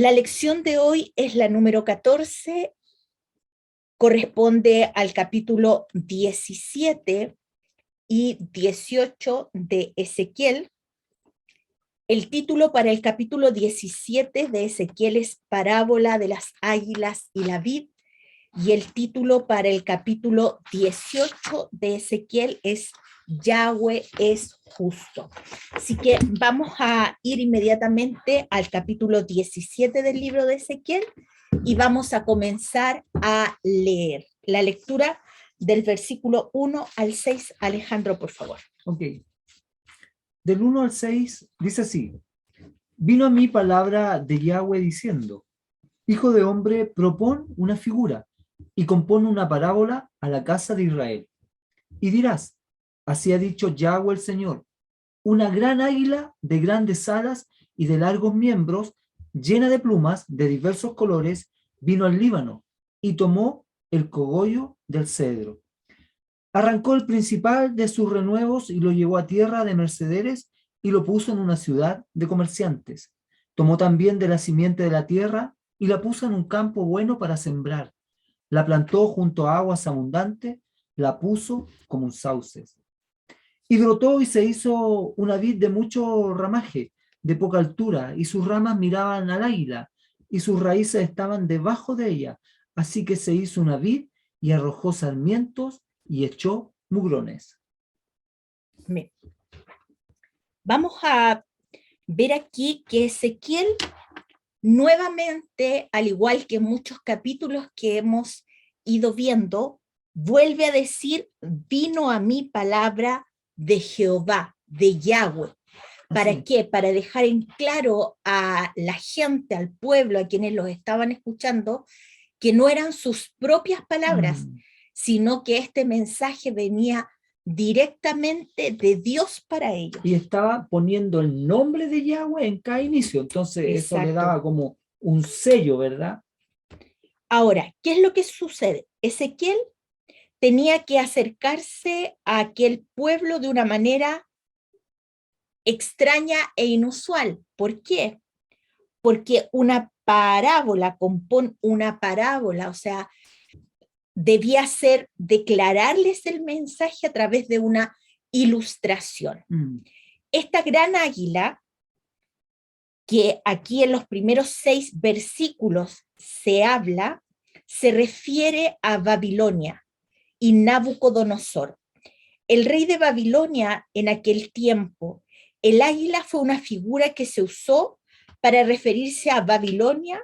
La lección de hoy es la número 14, corresponde al capítulo 17 y 18 de Ezequiel. El título para el capítulo 17 de Ezequiel es Parábola de las águilas y la vid, y el título para el capítulo 18 de Ezequiel es Yahweh es justo. Así que vamos a ir inmediatamente al capítulo 17 del libro de Ezequiel y vamos a comenzar a leer la lectura del versículo 1 al 6. Alejandro, por favor. Ok. Del 1 al 6 dice así: Vino a mí palabra de Yahweh diciendo: Hijo de hombre, propón una figura y compone una parábola a la casa de Israel. Y dirás: Así ha dicho Yahweh el Señor: una gran águila de grandes alas y de largos miembros, llena de plumas de diversos colores, vino al Líbano y tomó el cogollo del cedro. Arrancó el principal de sus renuevos y lo llevó a tierra de mercaderes y lo puso en una ciudad de comerciantes. Tomó también de la simiente de la tierra y la puso en un campo bueno para sembrar. La plantó junto a aguas abundantes, la puso como un sauce. Y brotó y se hizo una vid de mucho ramaje, de poca altura, y sus ramas miraban al águila, y sus raíces estaban debajo de ella. Así que se hizo una vid y arrojó sarmientos y echó mugrones. Bien. Vamos a ver aquí que Ezequiel nuevamente, al igual que muchos capítulos que hemos ido viendo, vuelve a decir: vino a mí palabra de Jehová, de Yahweh. ¿Para qué? Para dejar en claro a la gente, al pueblo, a quienes los estaban escuchando, que no eran sus propias palabras, sino que este mensaje venía directamente de Dios para ellos. Y estaba poniendo el nombre de Yahweh en cada inicio, entonces Exacto. eso le daba como un sello, ¿verdad? Ahora, ¿qué es lo que sucede? Ezequiel tenía que acercarse a aquel pueblo de una manera extraña e inusual. ¿Por qué? Porque una parábola, compone una parábola, o sea, debía ser declararles el mensaje a través de una ilustración. Esta gran águila, que aquí en los primeros 6 versículos se habla, se refiere a Babilonia y Nabucodonosor. El rey de Babilonia en aquel tiempo, el águila fue una figura que se usó para referirse a Babilonia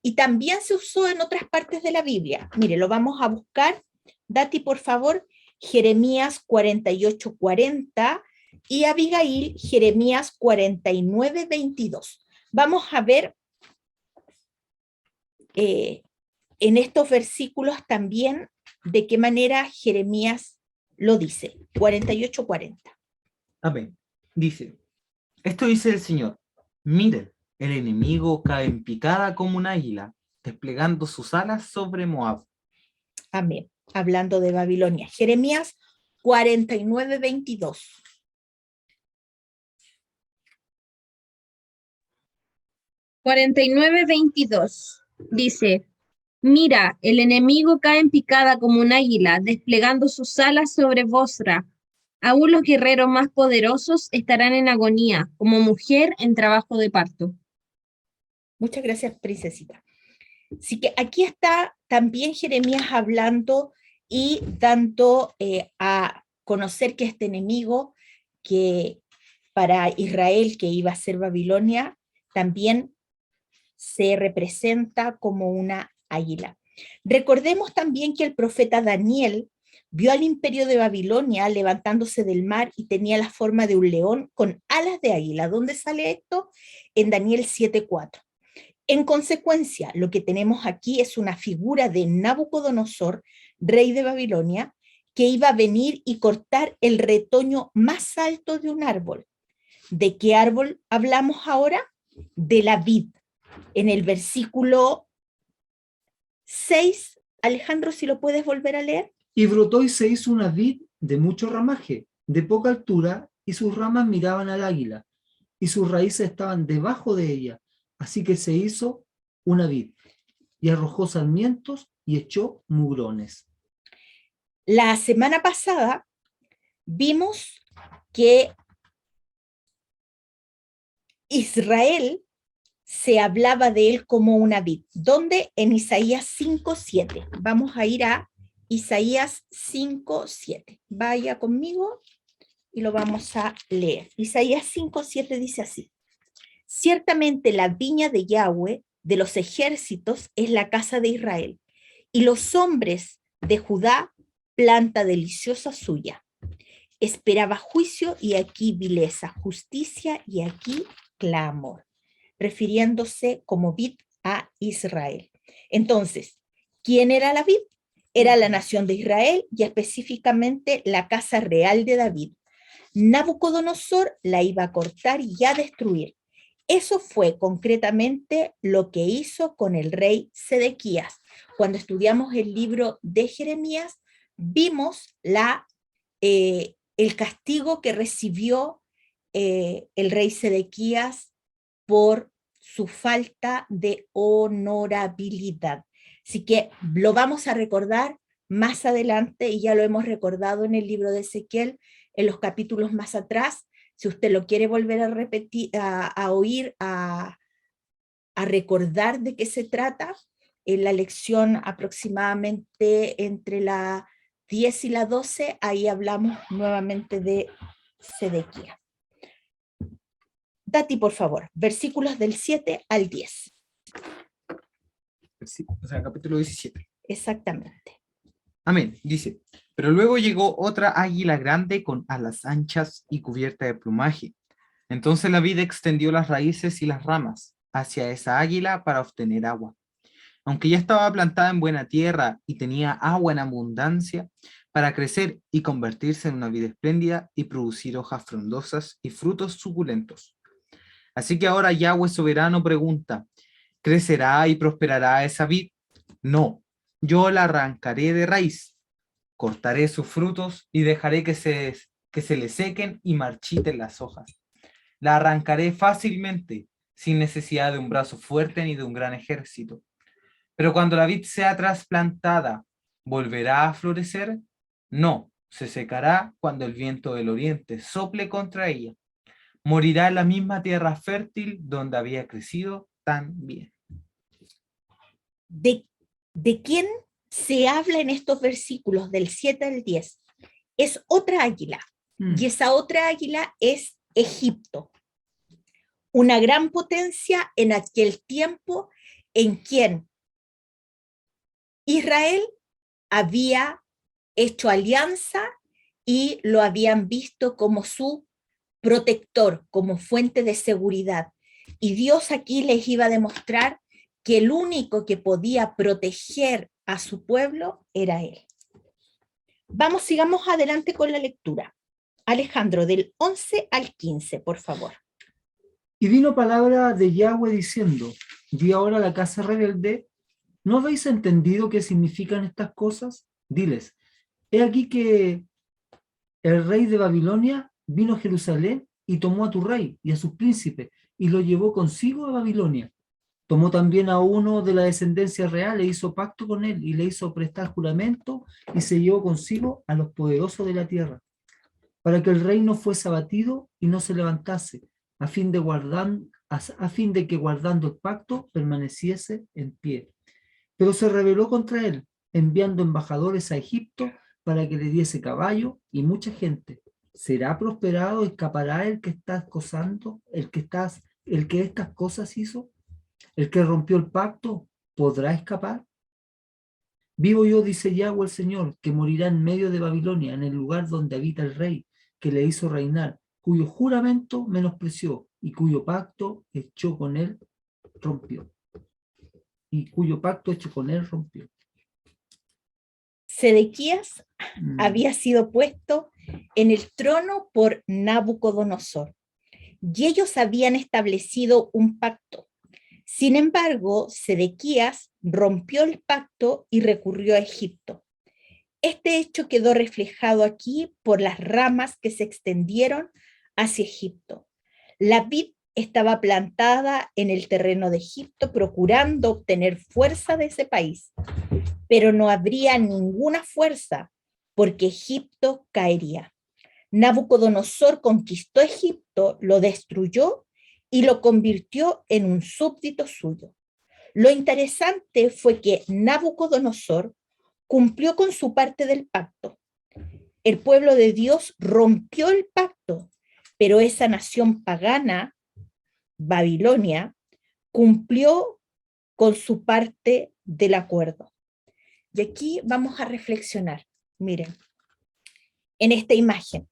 y también se usó en otras partes de la Biblia. Mire, lo vamos a buscar. Dati, por favor, Jeremías 48:40 y Abigail, Jeremías 49:22. Vamos a ver en estos versículos también de qué manera Jeremías lo dice. 48:40. Amén. Dice: Esto dice el Señor: Miren, el enemigo cae en picada como un águila, desplegando sus alas sobre Moab. Amén. Hablando de Babilonia. Jeremías 49:22. Dice: Mira, el enemigo cae en picada como un águila, desplegando sus alas sobre Bosra. Aún los guerreros más poderosos estarán en agonía, como mujer en trabajo de parto. Muchas gracias, princesita. Así que aquí está también Jeremías hablando y dando a conocer que este enemigo, que para Israel, que iba a ser Babilonia, también se representa como una águila. Recordemos también que el profeta Daniel vio al imperio de Babilonia levantándose del mar y tenía la forma de un león con alas de águila. ¿Dónde sale esto? En Daniel 7:4. En consecuencia, lo que tenemos aquí es una figura de Nabucodonosor, rey de Babilonia, que iba a venir y cortar el retoño más alto de un árbol. ¿De qué árbol hablamos ahora? De la vid. En el versículo 6, Alejandro, si lo puedes volver a leer. Y brotó y se hizo una vid de mucho ramaje, de poca altura, y sus ramas miraban al águila, y sus raíces estaban debajo de ella. Así que se hizo una vid, y arrojó sarmientos y echó mugrones. La semana pasada vimos que Israel se hablaba de él como una vid. ¿Dónde? En Isaías 5:7. Vamos a ir a Isaías 5:7. Vaya conmigo y lo vamos a leer. Isaías 5:7 dice así: ciertamente la viña de Yahweh de los ejércitos es la casa de Israel, y los hombres de Judá planta deliciosa suya. Esperaba juicio y aquí vileza, justicia y aquí clamor, refiriéndose como vid a Israel. Entonces, ¿quién era la vid? Era la nación de Israel y específicamente la casa real de David. Nabucodonosor la iba a cortar y a destruir. Eso fue concretamente lo que hizo con el rey Sedequías. Cuando estudiamos el libro de Jeremías, vimos el castigo que recibió el rey Sedequías por su falta de honorabilidad. Así que lo vamos a recordar más adelante, y ya lo hemos recordado en el libro de Ezequiel, en los capítulos más atrás. Si usted lo quiere volver a repetir, a oír, a recordar de qué se trata, en la lección aproximadamente entre la 10 y la 12, ahí hablamos nuevamente de Sedequías. Dati, por favor, versículos del 7 al 10. O sea, capítulo 17. Exactamente. Amén. Dice, pero luego llegó otra águila grande con alas anchas y cubierta de plumaje. Entonces la vid extendió las raíces y las ramas hacia esa águila para obtener agua. Aunque ya estaba plantada en buena tierra y tenía agua en abundancia para crecer y convertirse en una vid espléndida y producir hojas frondosas y frutos suculentos. Así que ahora Yahweh soberano pregunta, ¿crecerá y prosperará esa vid? No, yo la arrancaré de raíz, cortaré sus frutos y dejaré que se le sequen y marchiten las hojas. La arrancaré fácilmente, sin necesidad de un brazo fuerte ni de un gran ejército. Pero cuando la vid sea trasplantada, ¿volverá a florecer? No, se secará cuando el viento del oriente sople contra ella. Morirá en la misma tierra fértil donde había crecido tan bien. ¿De quién se habla en estos versículos del 7 al 10? Es otra águila, y esa otra águila es Egipto, una gran potencia en aquel tiempo en quien Israel había hecho alianza y lo habían visto como su protector, como fuente de seguridad. Y Dios aquí les iba a demostrar que el único que podía proteger a su pueblo era Él. Vamos, sigamos adelante con la lectura. Alejandro, del 11 al 15, por favor. Y vino palabra de Yahweh diciendo, di ahora a la casa rebelde, ¿no habéis entendido qué significan estas cosas? Diles, he aquí que el rey de Babilonia vino a Jerusalén y tomó a tu rey y a sus príncipes y lo llevó consigo a Babilonia. Tomó también a uno de la descendencia real e hizo pacto con él y le hizo prestar juramento y se llevó consigo a los poderosos de la tierra, para que el reino fuese abatido y no se levantase, a fin de que guardando el pacto permaneciese en pie. Pero se rebeló contra él, enviando embajadores a Egipto para que le diese caballo y mucha gente. ¿Será prosperado, escapará el que está acosando, el que estas cosas hizo? ¿El que rompió el pacto podrá escapar? Vivo yo, dice Yahweh el Señor, que morirá en medio de Babilonia, en el lugar donde habita el rey, que le hizo reinar, cuyo juramento menospreció y cuyo pacto echó con él rompió. Sedequías había sido puesto en el trono por Nabucodonosor, y ellos habían establecido un pacto. Sin embargo, Sedequías rompió el pacto y recurrió a Egipto. Este hecho quedó reflejado aquí por las ramas que se extendieron hacia Egipto. La vid estaba plantada en el terreno de Egipto, procurando obtener fuerza de ese país, pero no habría ninguna fuerza, porque Egipto caería. Nabucodonosor conquistó Egipto, lo destruyó y lo convirtió en un súbdito suyo. Lo interesante fue que Nabucodonosor cumplió con su parte del pacto. El pueblo de Dios rompió el pacto, pero esa nación pagana, Babilonia, cumplió con su parte del acuerdo. Y aquí vamos a reflexionar. Miren, en esta imagen,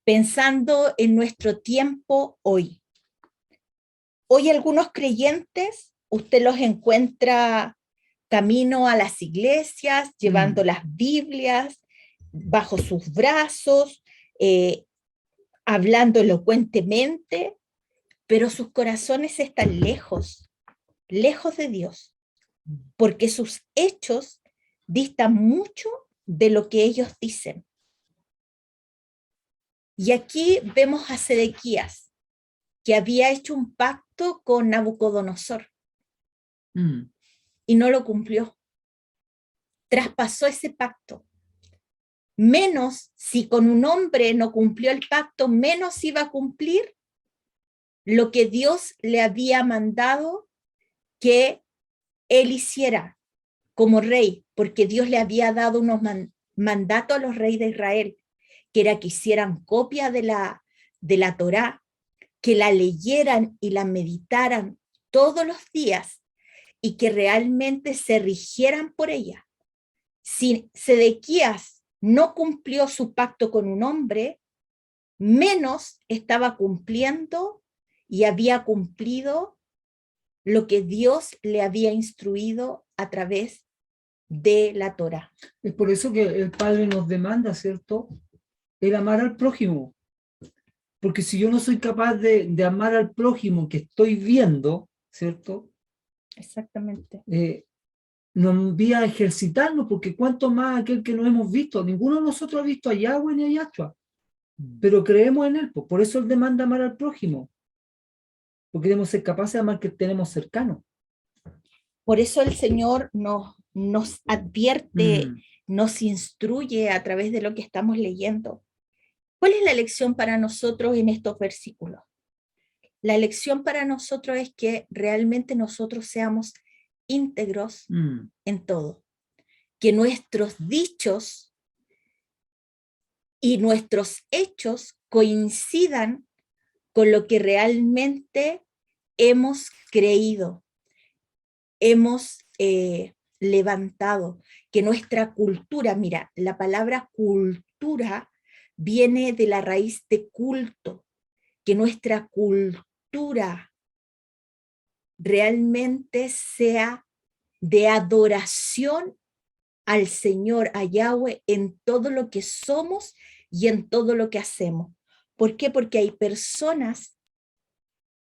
pensando en nuestro tiempo hoy. Hoy algunos creyentes, usted los encuentra camino a las iglesias, llevando las Biblias bajo sus brazos, hablando elocuentemente, pero sus corazones están lejos, lejos de Dios, porque sus hechos distan mucho de lo que ellos dicen. Y aquí vemos a Sedequías, que había hecho un pacto con Nabucodonosor y no lo cumplió. Traspasó ese pacto. Menos si con un hombre no cumplió el pacto, menos iba a cumplir lo que Dios le había mandado que él hiciera como rey, porque Dios le había dado unos mandatos a los reyes de Israel, que era que hicieran copia de la Torá, que la leyeran y la meditaran todos los días y que realmente se rigieran por ella. Si Sedequías no cumplió su pacto con un hombre, menos estaba cumpliendo y había cumplido lo que Dios le había instruido a través de la Torá. Es por eso que el Padre nos demanda, ¿cierto?, el amar al prójimo. Porque si yo no soy capaz de amar al prójimo que estoy viendo, ¿cierto? Exactamente. Nos envía a ejercitarnos, porque cuánto más aquel que no hemos visto. Ninguno de nosotros ha visto a Yahweh ni a Yahshua, pero creemos en él. Por eso él demanda amar al prójimo, porque debemos ser capaces de amar que tenemos cercano. Por eso el Señor nos advierte, nos instruye a través de lo que estamos leyendo. ¿Cuál es la lección para nosotros en estos versículos? La lección para nosotros es que realmente nosotros seamos íntegros en todo. Que nuestros dichos y nuestros hechos coincidan con lo que realmente hemos creído, hemos levantado, que nuestra cultura, mira, la palabra cultura viene de la raíz de culto, que nuestra cultura realmente sea de adoración al Señor, a Yahweh, en todo lo que somos y en todo lo que hacemos. ¿Por qué? Porque hay personas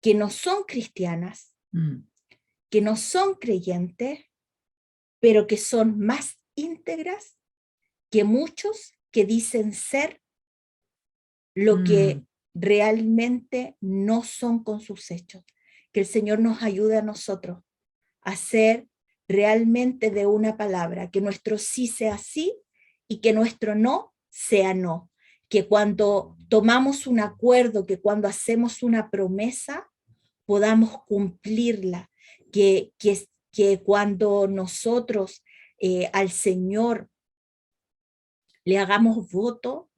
que no son cristianas, que no son creyentes, pero que son más íntegras que muchos que dicen ser lo que realmente no son con sus hechos. Que el Señor nos ayude a nosotros a ser realmente de una palabra, que nuestro sí sea sí y que nuestro no sea no. Que cuando tomamos un acuerdo, que cuando hacemos una promesa, podamos cumplirla. Que cuando nosotros al Señor le hagamos voto,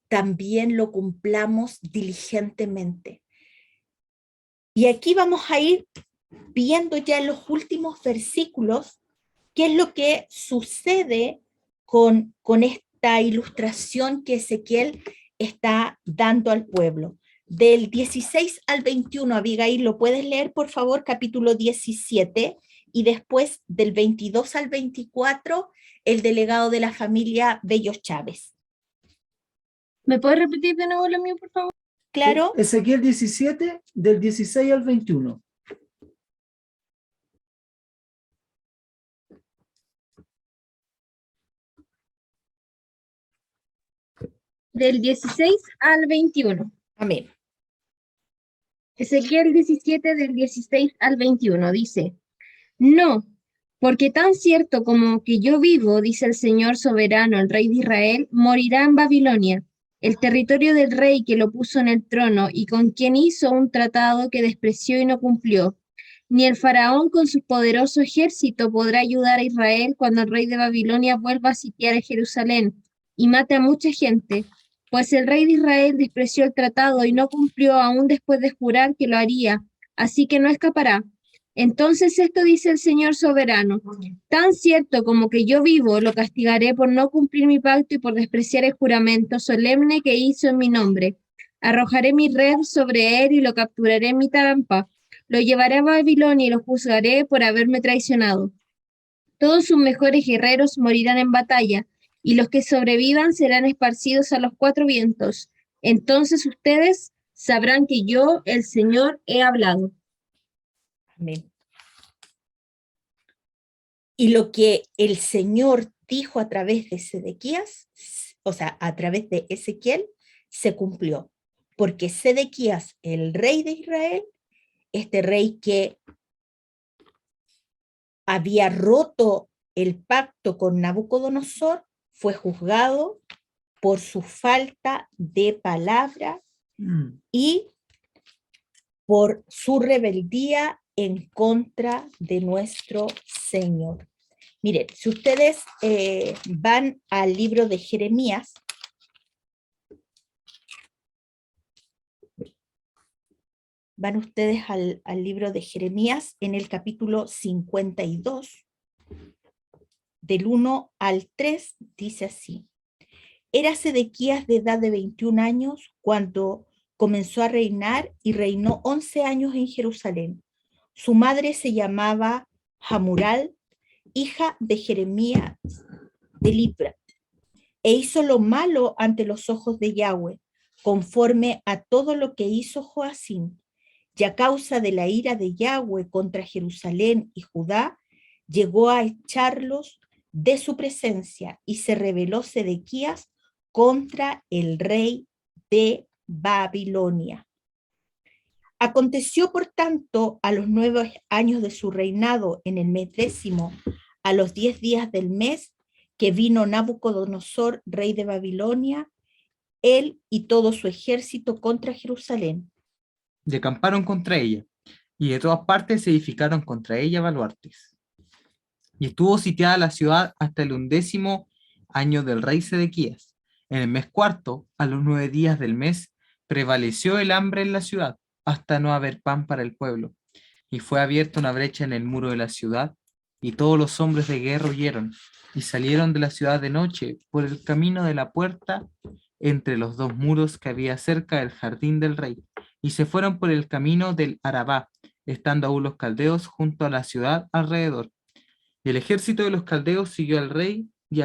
también lo cumplamos diligentemente. Y aquí vamos a ir viendo ya en los últimos versículos qué es lo que sucede con esta ilustración que Ezequiel está dando al pueblo. Del 16 al 21, Abigail, ¿lo puedes leer, por favor? Capítulo 17, y después del 22 al 24, el delegado de la familia Bellos Chávez. ¿Me puedes repetir de nuevo lo mío, por favor? ¿Claro? Ezequiel 17, del 16 al 21. Del 16 al 21. Amén. Ezequiel 17 del 16 al 21 dice, no, porque tan cierto como que yo vivo, dice el Señor soberano, el Rey de Israel, morirá en Babilonia, el territorio del rey que lo puso en el trono y con quien hizo un tratado que despreció y no cumplió. Ni el faraón con su poderoso ejército podrá ayudar a Israel cuando el rey de Babilonia vuelva a sitiar a Jerusalén y mate a mucha gente, pues el rey de Israel despreció el tratado y no cumplió aún después de jurar que lo haría, así que no escapará. Entonces esto dice el Señor soberano, tan cierto como que yo vivo, lo castigaré por no cumplir mi pacto y por despreciar el juramento solemne que hizo en mi nombre. Arrojaré mi red sobre él y lo capturaré en mi trampa. Lo llevaré a Babilonia y lo juzgaré por haberme traicionado. Todos sus mejores guerreros morirán en batalla, y los que sobrevivan serán esparcidos a los cuatro vientos. Entonces ustedes sabrán que yo, el Señor, he hablado. Amén. Y lo que el Señor dijo a través de Sedequías, o sea, a través de Ezequiel, se cumplió. Porque Sedequías, el rey de Israel, este rey que había roto el pacto con Nabucodonosor, fue juzgado por su falta de palabra y por su rebeldía en contra de nuestro Señor. Miren, si ustedes van al libro de Jeremías, van ustedes al libro de Jeremías en el capítulo 52, del 1 al 3, dice así. Era Sedequías de edad de 21 años cuando comenzó a reinar y reinó 11 años en Jerusalén. Su madre se llamaba Hamural, hija de Jeremías de Libra, e hizo lo malo ante los ojos de Yahweh, conforme a todo lo que hizo Joacim. Y a causa de la ira de Yahweh contra Jerusalén y Judá, llegó a echarlos de su presencia, y se rebeló Sedequías contra el rey de Babilonia. Aconteció, por tanto, a los 9 años de su reinado, en el mes 10, a los 10 días del mes, que vino Nabucodonosor, rey de Babilonia, él y todo su ejército contra Jerusalén. Y acamparon contra ella, y de todas partes se edificaron contra ella baluartes. Y estuvo sitiada la ciudad hasta el 11º año del rey Sedequías. En el mes cuarto, a los 9 días del mes, prevaleció el hambre en la ciudad, hasta no haber pan para el pueblo. Y fue abierta una brecha en el muro de la ciudad, y todos los hombres de guerra huyeron, y salieron de la ciudad de noche por el camino de la puerta entre los dos muros que había cerca del jardín del rey, y se fueron por el camino del Arabá, estando aún los caldeos junto a la ciudad alrededor. Y el ejército de los caldeos siguió al rey y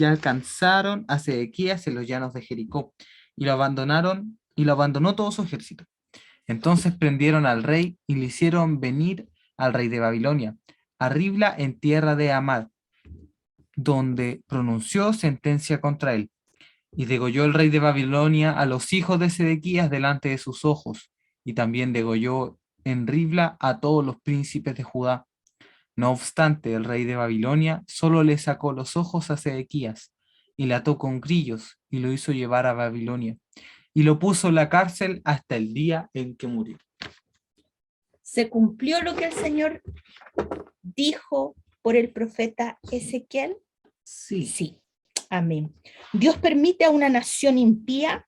alcanzaron a Sedequías en los llanos de Jericó, y lo abandonó todo su ejército. Entonces prendieron al rey y le hicieron venir al rey de Babilonia, a Ribla en tierra de Amad, donde pronunció sentencia contra él. Y degolló el rey de Babilonia a los hijos de Sedequías delante de sus ojos, y también degolló en Ribla a todos los príncipes de Judá. No obstante, el rey de Babilonia solo le sacó los ojos a Sedequías, y le ató con grillos, y lo hizo llevar a Babilonia, y lo puso en la cárcel hasta el día en que murió. ¿Se cumplió lo que el Señor dijo por el profeta Ezequiel? Sí. Sí. Amén. Dios permite a una nación impía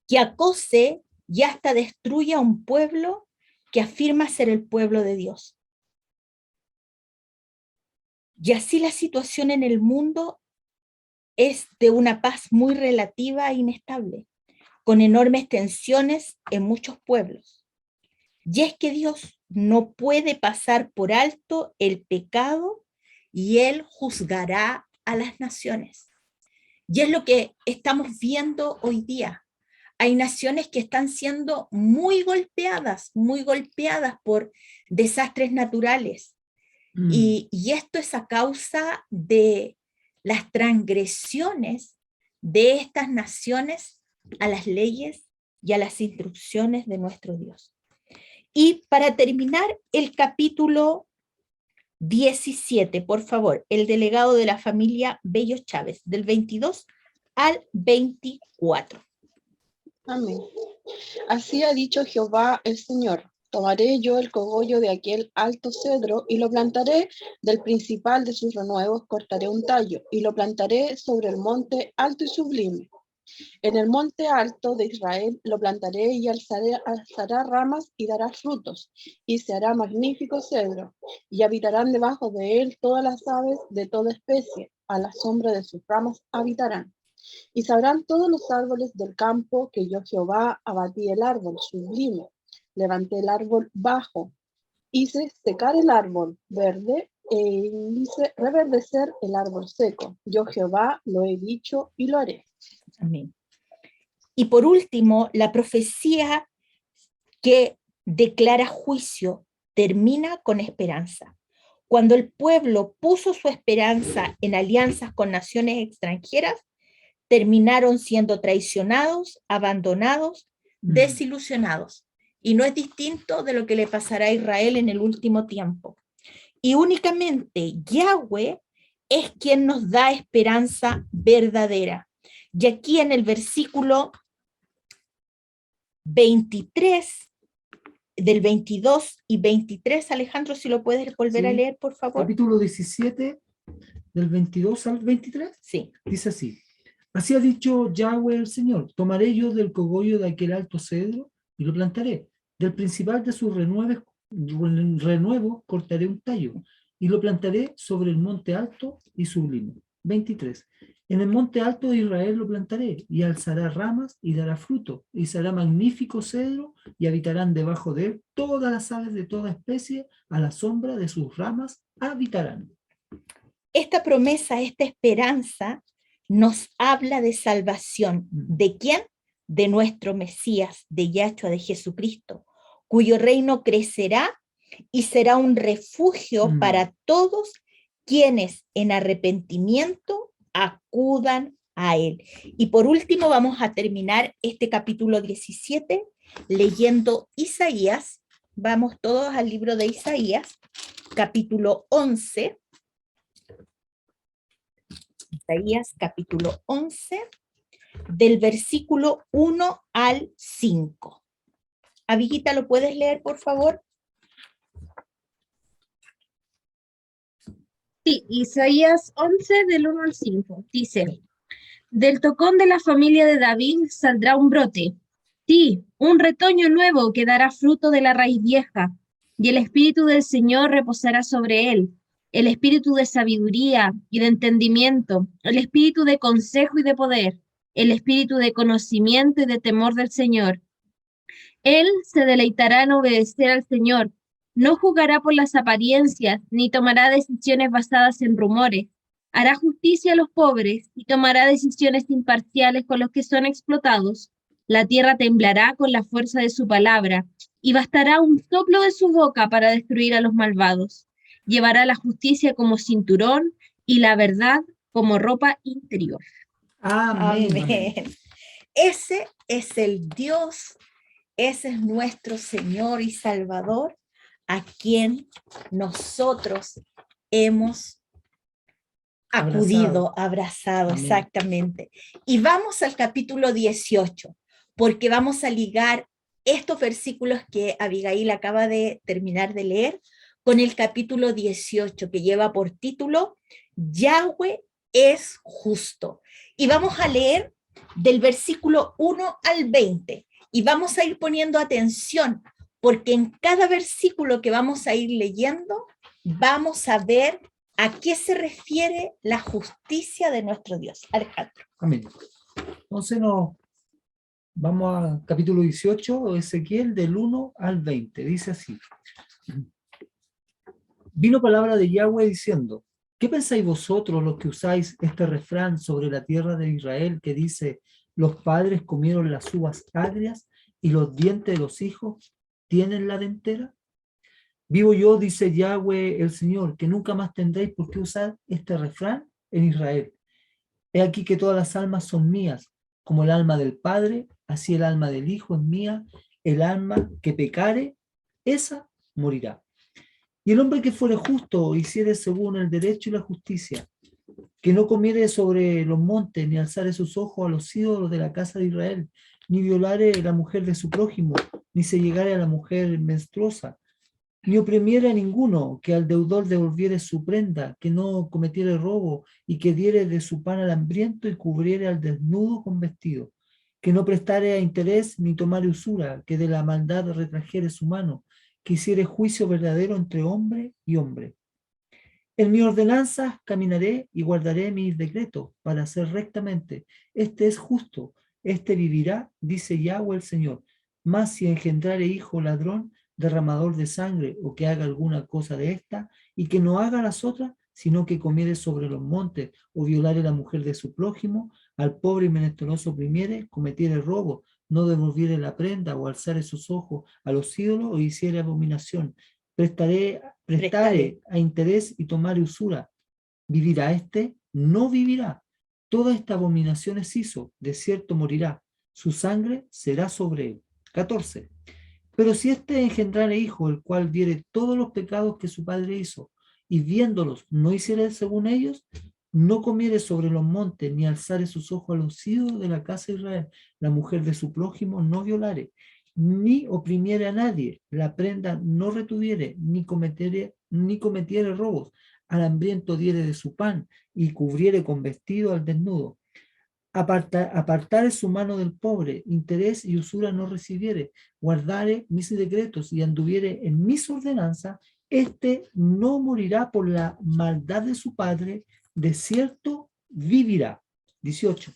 que acose y hasta destruya a un pueblo que afirma ser el pueblo de Dios. Y así la situación en el mundo es de una paz muy relativa e inestable, con enormes tensiones en muchos pueblos. Y es que Dios no puede pasar por alto el pecado y Él juzgará a las naciones. Y es lo que estamos viendo hoy día. Hay naciones que están siendo muy golpeadas por desastres naturales. Y esto es a causa de las transgresiones de estas naciones a las leyes y a las instrucciones de nuestro Dios. Y para terminar, el capítulo 17, por favor, el delegado de la familia Bello Chávez, del 22 al 24. Amén. Así ha dicho Jehová el Señor. Tomaré yo el cogollo de aquel alto cedro y lo plantaré del principal de sus renuevos, cortaré un tallo y lo plantaré sobre el monte alto y sublime. En el monte alto de Israel lo plantaré y alzará ramas y dará frutos, y se hará magnífico cedro, y habitarán debajo de él todas las aves de toda especie, a la sombra de sus ramas habitarán. Y sabrán todos los árboles del campo que yo Jehová abatí el árbol sublime, levanté el árbol bajo, hice secar el árbol verde e hice reverdecer el árbol seco. Yo Jehová lo he dicho y lo haré. Amén. Y por último, la profecía que declara juicio termina con esperanza. Cuando el pueblo puso su esperanza en alianzas con naciones extranjeras, terminaron siendo traicionados, abandonados, desilusionados. Y no es distinto de lo que le pasará a Israel en el último tiempo. Y únicamente Yahweh es quien nos da esperanza verdadera. Y aquí en el versículo 23, del 22 y 23, Alejandro, si lo puedes volver a leer, por favor. Capítulo 17, del 22 al 23. Sí. Dice así: así ha dicho Yahweh el Señor, tomaré yo del cogollo de aquel alto cedro y lo plantaré. Del principal de sus renuevos cortaré un tallo y lo plantaré sobre el monte alto y sublime. 23. En el monte alto de Israel lo plantaré y alzará ramas y dará fruto y será magnífico cedro y habitarán debajo de él todas las aves de toda especie, a la sombra de sus ramas habitarán. Esta promesa, esta esperanza nos habla de salvación. ¿De quién? De nuestro Mesías, de Yahshua, de Jesucristo, cuyo reino crecerá y será un refugio para todos quienes en arrepentimiento acudan a él. Y por último vamos a terminar este capítulo 17 leyendo Isaías. Vamos todos al libro de Isaías, capítulo 11. Isaías capítulo 11, del versículo 1 al 5. Abiguita, ¿lo puedes leer, por favor? Sí, Isaías 11 del 1 al 5. Dice: del tocón de la familia de David saldrá un brote. Sí, un retoño nuevo que dará fruto de la raíz vieja, y el espíritu del Señor reposará sobre él, el espíritu de sabiduría y de entendimiento, el espíritu de consejo y de poder, el espíritu de conocimiento y de temor del Señor. Él se deleitará en obedecer al Señor, no juzgará por las apariencias, ni tomará decisiones basadas en rumores. Hará justicia a los pobres y tomará decisiones imparciales con los que son explotados. La tierra temblará con la fuerza de su palabra, y bastará un soplo de su boca para destruir a los malvados. Llevará la justicia como cinturón y la verdad como ropa interior. Amén. Amén. Ese es el Dios, ese es nuestro Señor y Salvador, a quien nosotros hemos acudido, abrazado, Amén. exactamente. Y vamos al capítulo 18, porque vamos a ligar estos versículos que Abigail acaba de terminar de leer con el capítulo 18, que lleva por título Yahweh es justo. Y vamos a leer del versículo 1 al 20, y vamos a ir poniendo atención, porque en cada versículo que vamos a ir leyendo, vamos a ver a qué se refiere la justicia de nuestro Dios. Alejandro. Amén. Entonces vamos al capítulo 18 de Ezequiel, del 1 al 20. Dice así: vino palabra de Yahweh diciendo: ¿qué pensáis vosotros los que usáis este refrán sobre la tierra de Israel que dice: los padres comieron las uvas agrias y los dientes de los hijos tienen la dentera? Vivo yo, dice Yahweh el Señor, que nunca más tendréis por qué usar este refrán en Israel. He aquí que todas las almas son mías, como el alma del padre así el alma del Hijo es mía, el alma que pecare, esa morirá. Y el hombre que fuere justo, hiciere según el derecho y la justicia, que no comiere sobre los montes, ni alzare sus ojos a los ídolos de la casa de Israel, ni violare la mujer de su prójimo, ni se llegare a la mujer menstruosa, ni oprimiere a ninguno, que al deudor devolviere su prenda, que no cometiere robo, y que diere de su pan al hambriento, y cubriere al desnudo con vestido, que no prestare a interés, ni tomare usura, que de la maldad retrajere su mano, que hiciere juicio verdadero entre hombre y hombre. En mi ordenanza caminaré y guardaré mis decretos para hacer rectamente. Este es justo, este vivirá, dice Yahweh el Señor. Mas si engendrare hijo ladrón, derramador de sangre, o que haga alguna cosa de esta, y que no haga las otras, sino que comiere sobre los montes, o violare la mujer de su prójimo, al pobre y menesteroso oprimiere, cometiere robo, no devolviere la prenda, o alzare sus ojos a los ídolos, o hiciere abominación, prestare a interés y tomare usura, ¿vivirá este? No vivirá. Toda esta abominación hizo, de cierto morirá, su sangre será sobre él. 14. Pero si este engendrare hijo, el cual viere todos los pecados que su padre hizo, y viéndolos no hiciere según ellos, no comiere sobre los montes, ni alzare sus ojos a los ídolos de la casa de Israel, la mujer de su prójimo no violare, ni oprimiere a nadie, la prenda no retuviere, ni cometiere robos, al hambriento diere de su pan, y cubriere con vestido al desnudo. Apartare su mano del pobre, interés y usura no recibiere, guardare mis decretos y anduviere en mis ordenanzas, este no morirá por la maldad de su padre, de cierto vivirá. 18.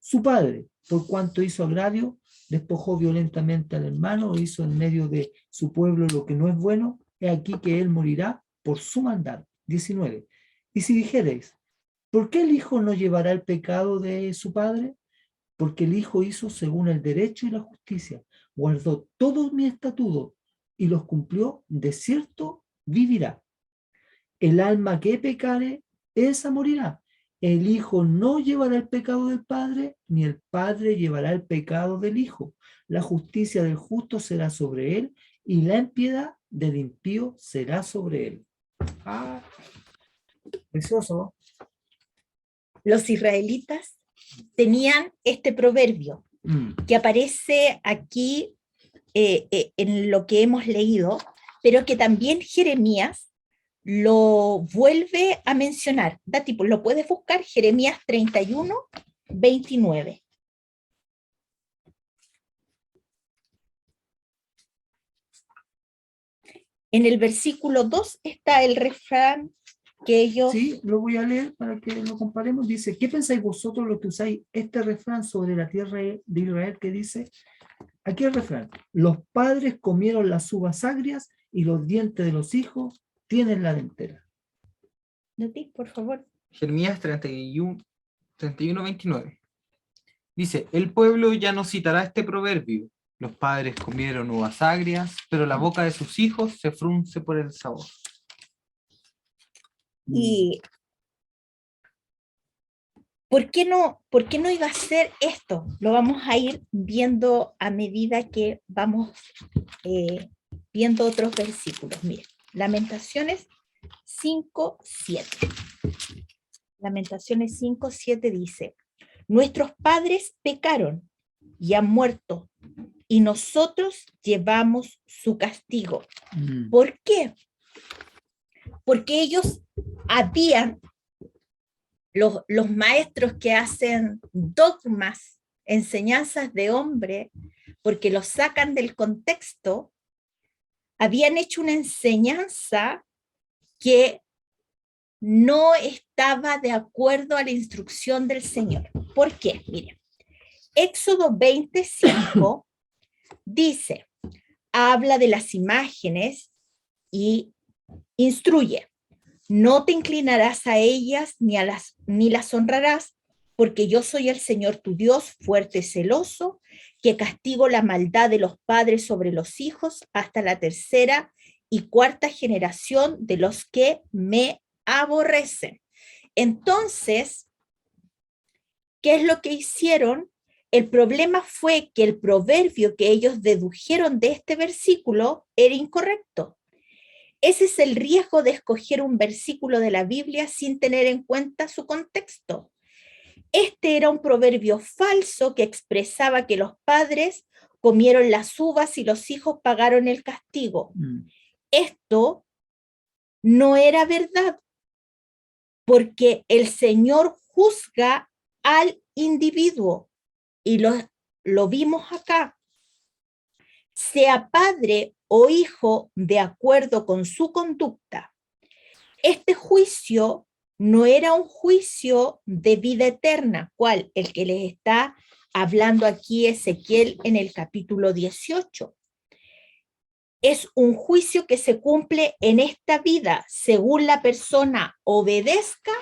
Su padre, por cuanto hizo agravio, despojó violentamente al hermano, o hizo en medio de su pueblo lo que no es bueno, he aquí que él morirá por su maldad. 19. Y si dijereis, ¿por qué el hijo no llevará el pecado de su padre? Porque el hijo hizo según el derecho y la justicia, guardó todos mis estatutos y los cumplió, de cierto vivirá. El alma que pecare, esa morirá. El hijo no llevará el pecado del padre, ni el padre llevará el pecado del hijo. La justicia del justo será sobre él, y la impiedad del impío será sobre él. Ah, precioso. Los israelitas tenían este proverbio que aparece aquí en lo que hemos leído, pero que también Jeremías lo vuelve a mencionar. Dati, lo puedes buscar, Jeremías 31, 29. En el versículo 2 está el refrán que ellos... Sí, lo voy a leer para que lo comparemos. Dice, ¿qué pensáis vosotros los que usáis este refrán sobre la tierra de Israel que dice? Aquí el refrán, los padres comieron las uvas agrias y los dientes de los hijos tienen la dentera. Dati, por favor. Jeremías 31, 29. Dice, el pueblo ya no citará este proverbio. Los padres comieron uvas agrias, pero la boca de sus hijos se frunce por el sabor. Y ¿por qué no iba a ser esto? Lo vamos a ir viendo a medida que vamos viendo otros versículos. Miren, Lamentaciones 5:7. Lamentaciones 5:7 dice, nuestros padres pecaron y han muerto, y nosotros llevamos su castigo. ¿Por qué? Porque ellos habían, los maestros que hacen dogmas, enseñanzas de hombre, porque los sacan del contexto, habían hecho una enseñanza que no estaba de acuerdo a la instrucción del Señor. ¿Por qué? Miren, Éxodo 25 dice, habla de las imágenes y instruye, no te inclinarás a ellas ni las honrarás, porque yo soy el Señor tu Dios, fuerte y celoso, que castigo la maldad de los padres sobre los hijos hasta la tercera y cuarta generación de los que me aborrecen. Entonces, ¿qué es lo que hicieron? El problema fue que el proverbio que ellos dedujeron de este versículo era incorrecto. Ese es el riesgo de escoger un versículo de la Biblia sin tener en cuenta su contexto. Este era un proverbio falso que expresaba que los padres comieron las uvas y los hijos pagaron el castigo. Esto no era verdad, porque el Señor juzga al individuo, y lo vimos acá. Sea padre o hijo de acuerdo con su conducta. Este juicio no era un juicio de vida eterna, ¿cuál? El que les está hablando aquí Ezequiel en el capítulo 18. Es un juicio que se cumple en esta vida, según la persona obedezca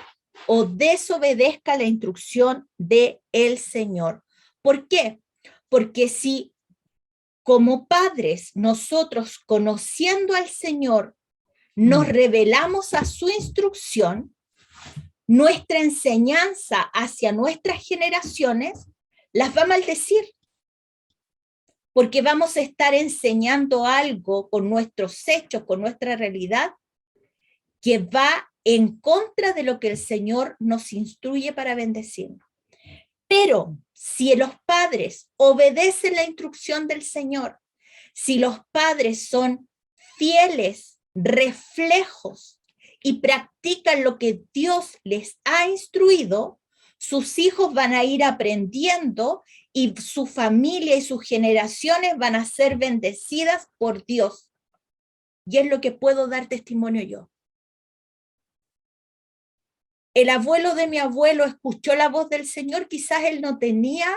o desobedezca la instrucción del Señor. ¿Por qué? Porque si como padres nosotros, conociendo al Señor, nos revelamos a su instrucción, nuestra enseñanza hacia nuestras generaciones las va a maldecir, porque vamos a estar enseñando algo con nuestros hechos, con nuestra realidad, que va en contra de lo que el Señor nos instruye para bendecirnos. Pero si los padres obedecen la instrucción del Señor, si los padres son fieles reflejos y practican lo que Dios les ha instruido, sus hijos van a ir aprendiendo y su familia y sus generaciones van a ser bendecidas por Dios. Y es lo que puedo dar testimonio yo. El abuelo de mi abuelo escuchó la voz del Señor, quizás él no tenía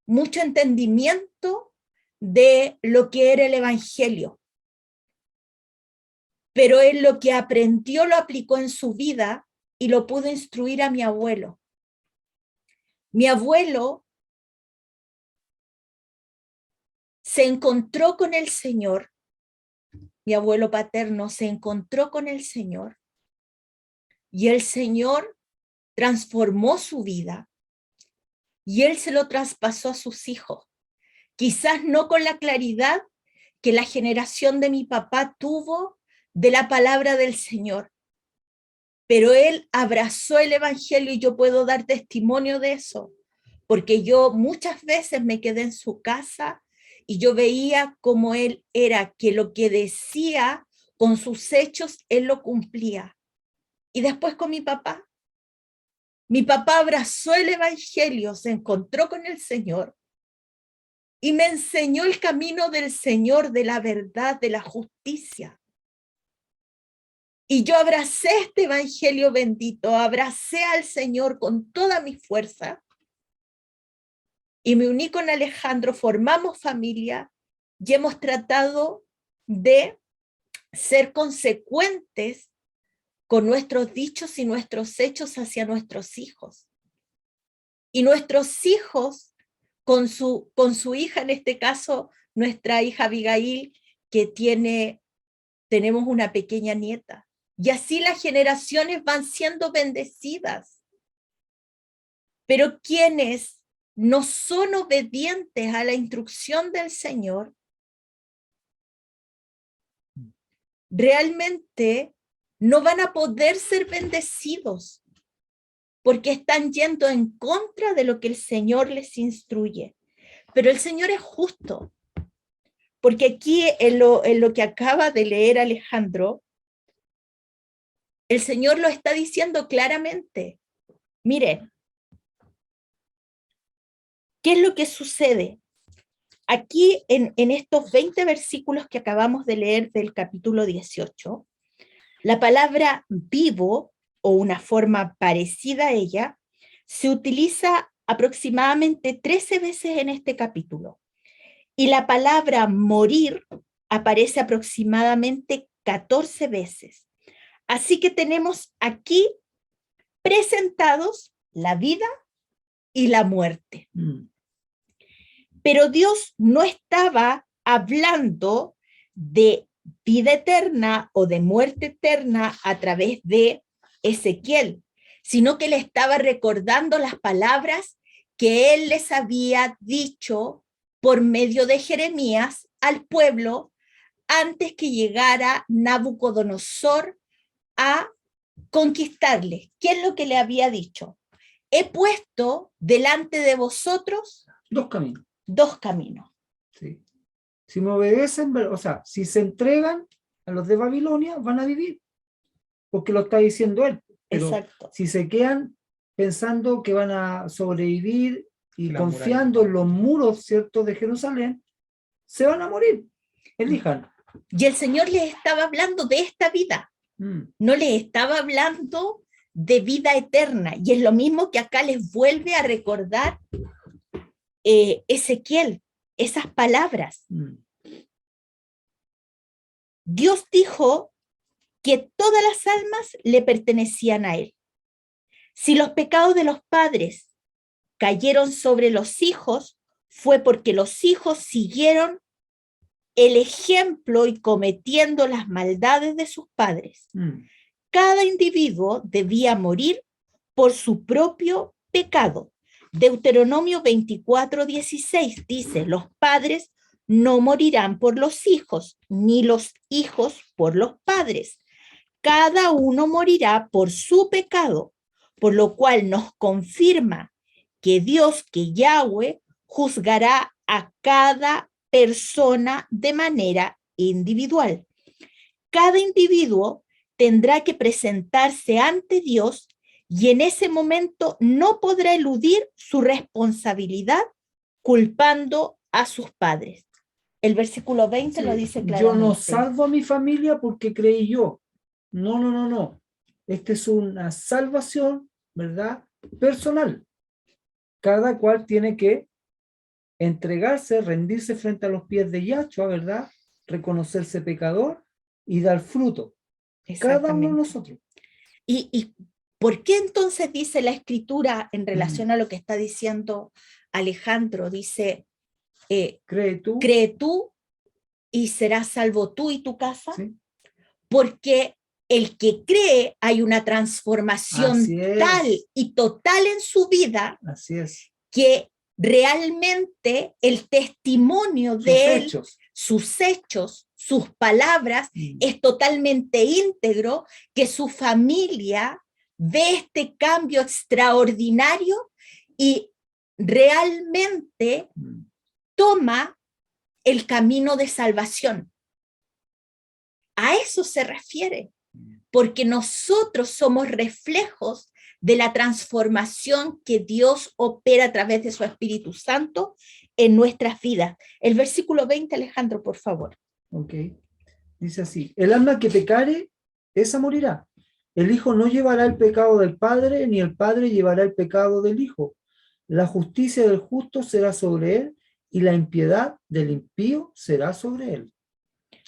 mucho entendimiento de lo que era el evangelio, pero él lo que aprendió lo aplicó en su vida y lo pudo instruir a mi abuelo. Mi abuelo se encontró con el Señor, mi abuelo paterno se encontró con el Señor, y el Señor transformó su vida y él se lo traspasó a sus hijos. Quizás no con la claridad que la generación de mi papá tuvo de la palabra del Señor, pero él abrazó el evangelio y yo puedo dar testimonio de eso, porque yo muchas veces me quedé en su casa y yo veía cómo él era, que lo que decía con sus hechos, él lo cumplía. Y después con mi papá abrazó el evangelio, se encontró con el Señor y me enseñó el camino del Señor, de la verdad, de la justicia. Y yo abracé este evangelio bendito, abracé al Señor con toda mi fuerza y me uní con Alejandro, formamos familia y hemos tratado de ser consecuentes con nuestros dichos y nuestros hechos hacia nuestros hijos. Y nuestros hijos, con su hija, en este caso, nuestra hija Abigail, que tenemos una pequeña nieta. Y así las generaciones van siendo bendecidas. Pero quienes no son obedientes a la instrucción del Señor, realmente no van a poder ser bendecidos, porque están yendo en contra de lo que el Señor les instruye. Pero el Señor es justo, porque aquí en lo que acaba de leer Alejandro, el Señor lo está diciendo claramente. Miren, ¿qué es lo que sucede? Aquí en estos 20 versículos que acabamos de leer del capítulo 18, la palabra vivo, o una forma parecida a ella, se utiliza aproximadamente 13 veces en este capítulo. Y la palabra morir aparece aproximadamente 14 veces. Así que tenemos aquí presentados la vida y la muerte. Pero Dios no estaba hablando de vida eterna o de muerte eterna a través de Ezequiel, sino que le estaba recordando las palabras que él les había dicho por medio de Jeremías al pueblo antes que llegara Nabucodonosor a conquistarles. ¿Qué es lo que le había dicho? He puesto delante de vosotros Dos caminos. dos caminos. ¿Sí? Si me obedecen, o sea, si se entregan a los de Babilonia, van a vivir, porque lo está diciendo él. Pero Exacto. si se quedan pensando que van a sobrevivir y La confiando muralla. en los muros, ¿cierto?, de Jerusalén, se van a morir. Elijan. Y el Señor les estaba hablando de esta vida, no les estaba hablando de vida eterna. Y es lo mismo que acá les vuelve a recordar Ezequiel, esas palabras. Dios dijo que todas las almas le pertenecían a él. Si los pecados de los padres cayeron sobre los hijos, fue porque los hijos siguieron el ejemplo y cometiendo las maldades de sus padres. Cada individuo debía morir por su propio pecado. Deuteronomio 24:16 dice, los padres no morirán por los hijos, ni los hijos por los padres. Cada uno morirá por su pecado, por lo cual nos confirma que Dios, que Yahweh, juzgará a cada persona de manera individual. Cada individuo tendrá que presentarse ante Dios y en ese momento no podrá eludir su responsabilidad culpando a sus padres. El versículo 20 lo dice claramente. Yo no salvo a mi familia porque creí yo. No. Esta es una salvación, ¿verdad?, personal. Cada cual tiene que entregarse, rendirse frente a los pies de Yahshua, ¿verdad?, reconocerse pecador y dar fruto. Cada uno de nosotros. ¿Y por qué entonces dice la Escritura en relación a lo que está diciendo Alejandro? Dice, ¿cree tú y serás salvo tú y tu casa. ¿Sí? Porque el que cree hay una transformación tal y total en su vida. Así es. Que realmente el testimonio de él, sus hechos, sus palabras, es totalmente íntegro, que su familia ve este cambio extraordinario y realmente toma el camino de salvación. A eso se refiere, porque nosotros somos reflejos de la transformación que Dios opera a través de su Espíritu Santo en nuestras vidas. El versículo 20, Alejandro, por favor. Ok. Dice así, el alma que pecare, esa morirá. El hijo no llevará el pecado del padre, ni el padre llevará el pecado del hijo. La justicia del justo será sobre él, y la impiedad del impío será sobre él.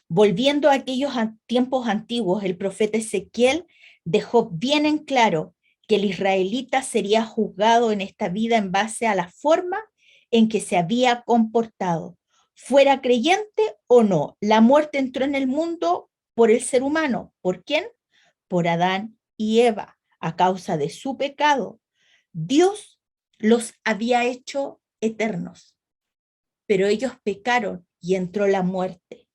Volviendo a aquellos tiempos antiguos, el profeta Ezequiel dejó bien en claro que el israelita sería juzgado en esta vida en base a la forma en que se había comportado. Fuera creyente o no, la muerte entró en el mundo por el ser humano. ¿Por quién? Por Adán y Eva, a causa de su pecado. Dios los había hecho eternos, pero ellos pecaron y entró la muerte.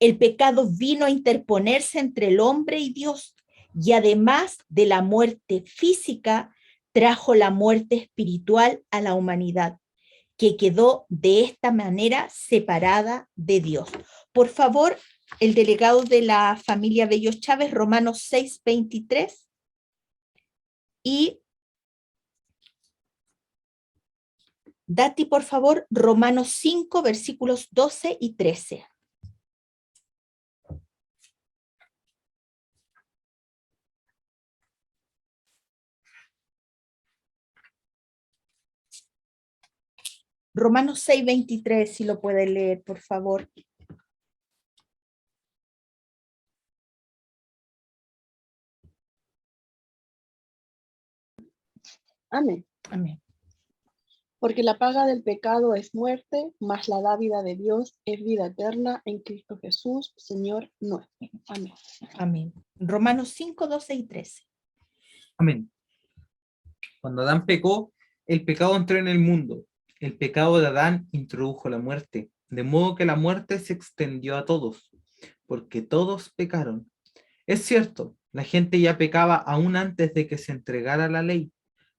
El pecado vino a interponerse entre el hombre y Dios, y además de la muerte física, trajo la muerte espiritual a la humanidad, que quedó de esta manera separada de Dios. Por favor, el delegado de la familia Bello Chávez, Romanos 6:23, y Dati, por favor, Romanos 5, versículos 12 y 13. Romanos 6:23, si lo puede leer, por favor. Amén. Amén. Porque la paga del pecado es muerte, mas la dádiva de Dios es vida eterna en Cristo Jesús, Señor nuestro. Amén. Amén. Romanos 5, 12 y 13. Amén. Cuando Adán pecó, el pecado entró en el mundo. El pecado de Adán introdujo la muerte, de modo que la muerte se extendió a todos, porque todos pecaron. Es cierto, la gente ya pecaba aún antes de que se entregara la ley,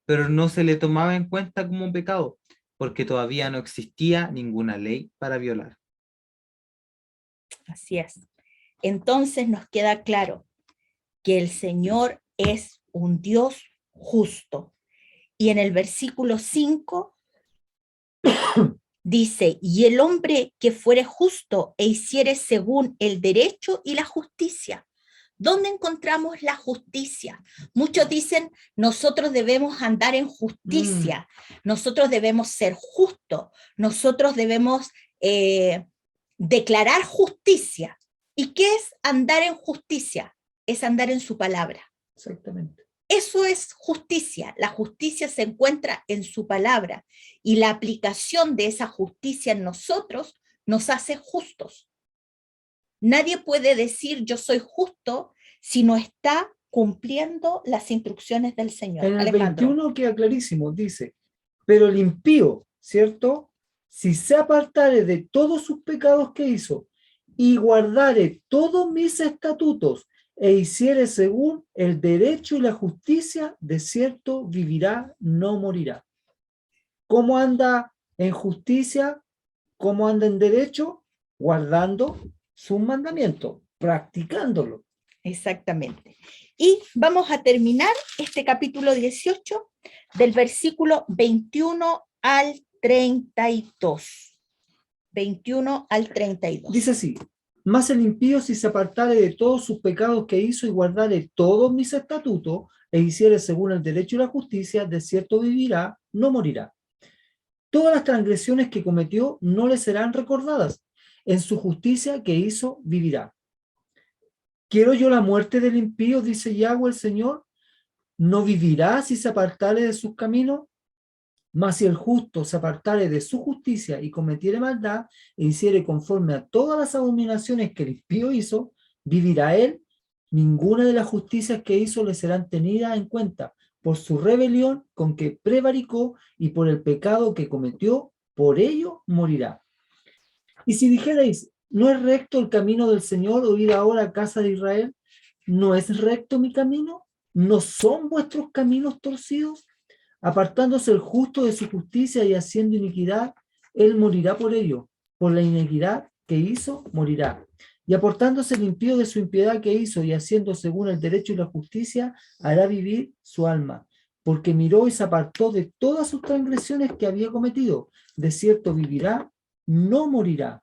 pero no se le tomaba en cuenta como pecado, porque todavía no existía ninguna ley para violar. Así es. Entonces nos queda claro que el Señor es un Dios justo. Y en el versículo 5 dice, y el hombre que fuere justo e hiciere según el derecho y la justicia. ¿Dónde encontramos la justicia? Muchos dicen, nosotros debemos andar en justicia, nosotros debemos ser justos, nosotros debemos declarar justicia. ¿Y qué es andar en justicia? Es andar en su palabra. Exactamente. Eso es justicia. La justicia se encuentra en su palabra y la aplicación de esa justicia en nosotros nos hace justos. Nadie puede decir yo soy justo si no está cumpliendo las instrucciones del Señor. En el Alejandro. 21 queda clarísimo, dice, pero el impío, ¿cierto? Si se apartare de todos sus pecados que hizo y guardare todos mis estatutos e hiciere según el derecho y la justicia, de cierto vivirá, no morirá. ¿Cómo anda en justicia? ¿Cómo anda en derecho? Guardando sus mandamientos, practicándolo. Exactamente. Y vamos a terminar este capítulo 18 del versículo 21 al 32. 21 al 32. Dice así, mas el impío si se apartare de todos sus pecados que hizo y guardare todos mis estatutos e hiciere según el derecho y la justicia, de cierto vivirá, no morirá. Todas las transgresiones que cometió no le serán recordadas. En su justicia que hizo, vivirá. ¿Quiero yo la muerte del impío? Dice Yahweh el Señor. ¿No vivirá si se apartare de sus caminos? Mas si el justo se apartare de su justicia y cometiere maldad e hiciere conforme a todas las abominaciones que el impío hizo, vivirá él. Ninguna de las justicias que hizo le serán tenidas en cuenta por su rebelión con que prevaricó y por el pecado que cometió, por ello morirá. Y si dijerais, ¿no es recto el camino del Señor? Oíd ahora, casa de Israel, ¿no es recto mi camino? ¿No son vuestros caminos torcidos? Apartándose el justo de su justicia y haciendo iniquidad, él morirá por ello. Por la iniquidad que hizo, morirá. Y aportándose el impío de su impiedad que hizo y haciendo según el derecho y la justicia, hará vivir su alma. Porque miró y se apartó de todas sus transgresiones que había cometido. De cierto vivirá, no morirá.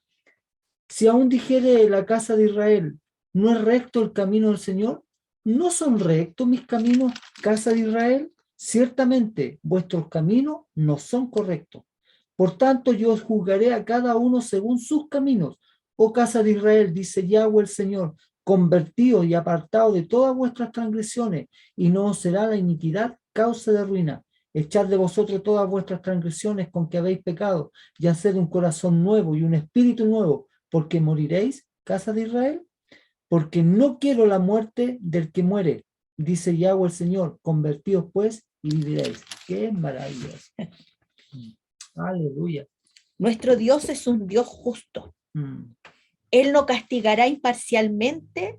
Si aún dijere la casa de Israel, ¿no es recto el camino del Señor? ¿No son rectos mis caminos, casa de Israel? Ciertamente vuestros caminos no son correctos. Por tanto, yo os juzgaré a cada uno según sus caminos. Oh casa de Israel, dice Yahweh el Señor, convertidos y apartados de todas vuestras transgresiones, y no os será la iniquidad causa de ruina. Echad de vosotros todas vuestras transgresiones con que habéis pecado, y haced un corazón nuevo y un espíritu nuevo, porque moriréis, casa de Israel. Porque no quiero la muerte del que muere, dice Yahweh el Señor, convertíos pues y viviréis. ¡Qué maravillas! Aleluya. Nuestro Dios es un Dios justo. Él no castigará imparcialmente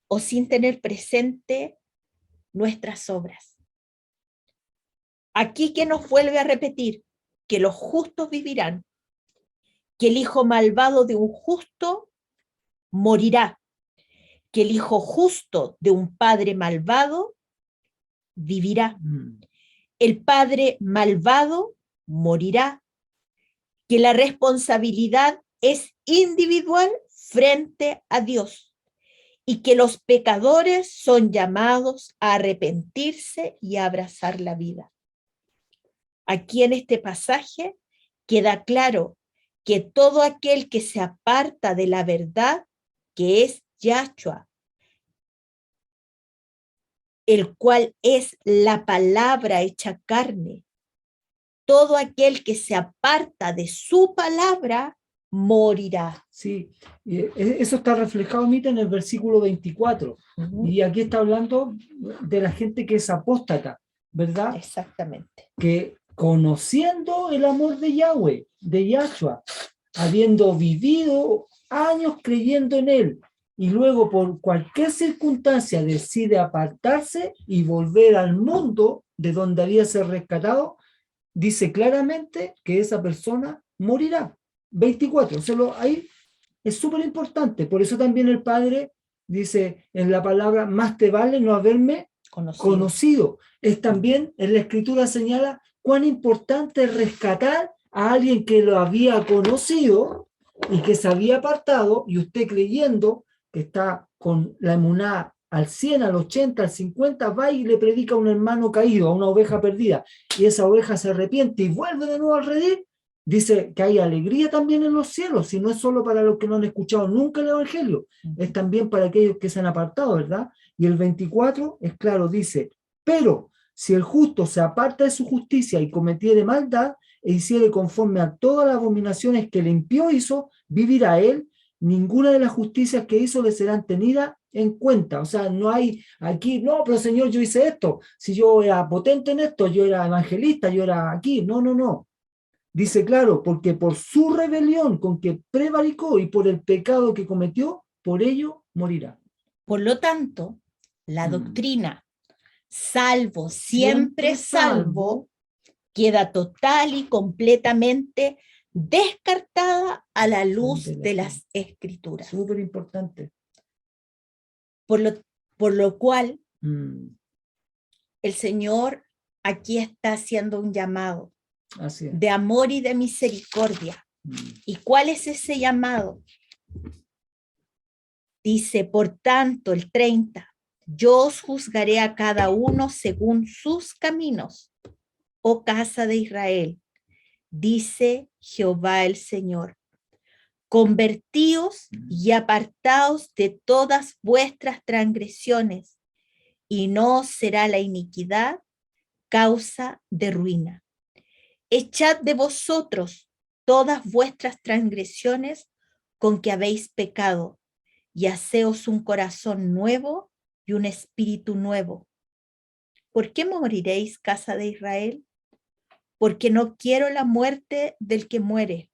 o sin tener presente nuestras obras. Aquí que nos vuelve a repetir que los justos vivirán, que el hijo malvado de un justo morirá, que el hijo justo de un padre malvado vivirá. El padre malvado morirá, que la responsabilidad es individual frente a Dios y que los pecadores son llamados a arrepentirse y a abrazar la vida. Aquí en este pasaje queda claro que todo aquel que se aparta de la verdad, que es Yahshua, el cual es la palabra hecha carne, todo aquel que se aparta de su palabra morirá. Sí, eso está reflejado, Mita, en el versículo 24. Y aquí está hablando de la gente que es apóstata, ¿verdad? Exactamente. Que conociendo el amor de Yahweh, de Yahshua, habiendo vivido años creyendo en él, y luego por cualquier circunstancia decide apartarse y volver al mundo de donde había sido rescatado, dice claramente que esa persona morirá. 24, ahí es súper importante. Por eso también el Padre dice en la palabra, más te vale no haberme conocido. Es también, en la Escritura señala cuán importante es rescatar a alguien que lo había conocido y que se había apartado, y usted creyendo que está con la emuná al 100, al 80, al 50, va y le predica a un hermano caído, a una oveja perdida, y esa oveja se arrepiente y vuelve de nuevo al redil, dice que hay alegría también en los cielos, y no es solo para los que no han escuchado nunca el Evangelio, es también para aquellos que se han apartado, ¿verdad? Y el 24 es claro, dice, pero si el justo se aparta de su justicia y cometiere maldad, e hiciere conforme a todas las abominaciones que el impío hizo, vivirá él, ninguna de las justicias que hizo le serán tenidas en cuenta. O sea, no hay aquí, no, pero Señor, yo hice esto, si yo era potente en esto, yo era evangelista, yo era aquí, no. Dice claro, porque por su rebelión con que prevaricó y por el pecado que cometió, por ello morirá. Por lo tanto, la doctrina salvo, Siempre siempre salvo, queda total y completamente descartada a la luz de las Escrituras. Súper importante. Por lo cual, el Señor aquí está haciendo un llamado Así es. de amor y de misericordia. ¿Y cuál es ese llamado? Dice, por tanto, el 30, yo os juzgaré a cada uno según sus caminos, oh casa de Israel, dice Jehová el Señor. Convertíos y apartaos de todas vuestras transgresiones, y no será la iniquidad causa de ruina. Echad de vosotros todas vuestras transgresiones con que habéis pecado, y haceos un corazón nuevo y un espíritu nuevo. ¿Por qué moriréis, casa de Israel? Porque no quiero la muerte del que muere,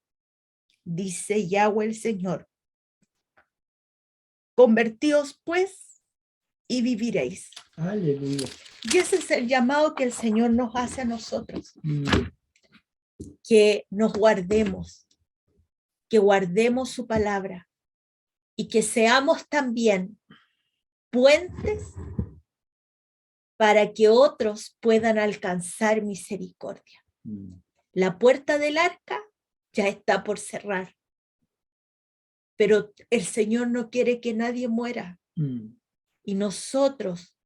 dice Yahweh el Señor. Convertíos pues y viviréis. Aleluya. Y ese es el llamado que el Señor nos hace a nosotros. Que nos guardemos, que guardemos su palabra y que seamos también puentes para que otros puedan alcanzar misericordia. La puerta del arca ya está por cerrar, pero el Señor no quiere que nadie muera. Y nosotros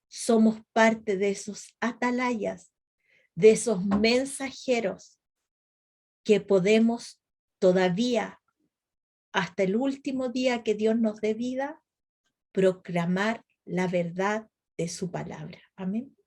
somos parte de esos atalayas, de esos mensajeros que podemos todavía, hasta el último día que Dios nos dé vida, proclamar la verdad de su palabra. Amén.